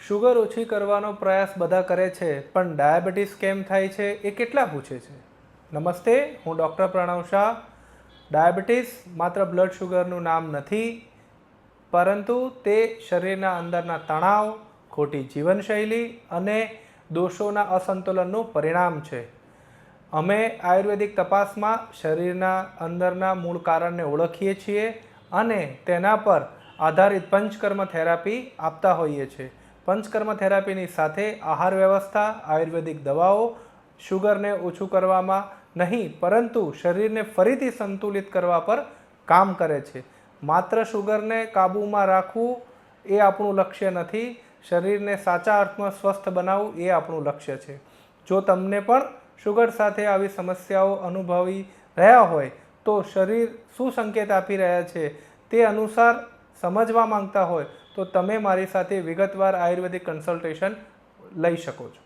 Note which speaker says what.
Speaker 1: Sugar ઓછી કરવાનો પ્રયાસ બધા કરે છે, પણ ડાયાબિટીસ કેમ થાય છે એ કેટલા પૂછે છે? નમસ્તે, હું ડૉક્ટર પ્રણવ શાહ. ડાયાબિટીસ માત્ર બ્લડ શુગરનું નામ નથી, પરંતુ તે શરીરના અંદરના તણાવ, ખોટી જીવનશૈલી અને દોષોના અસંતુલનનું પરિણામ છે. અમે આયુર્વેદિક તપાસમાં શરીરના અંદરના મૂળ કારણને ઓળખીએ છીએ અને તેના પર આધારિત પંચકર્મ થેરાપી આપતા હોઈએ છીએ. પંચકર્મ થેરાપીની સાથે આહાર વ્યવસ્થા, આયુર્વેદિક દવાઓ શુગરને ઓછું કરવામાં નહીં, પરંતુ શરીરને ફરીથી સંતુલિત કરવા પર કામ કરે છે. માત્ર શુગરને કાબૂમાં રાખવું એ આપણું લક્ષ્ય નથી. શરીરને સાચા અર્થમાં સ્વસ્થ બનાવવું એ આપણું લક્ષ્ય છે. જો તમને પણ શુગર સાથે આવી સમસ્યાઓ અનુભવી રહ્યા હોય તો શરીર શું સંકેત આપી રહ્યા છે તે અનુસાર સમજવા માંગતા હોય તો તમે મારી સાથે વિગતવાર આયુર્વેદિક કન્સલ્ટેશન લઈ શકો છો.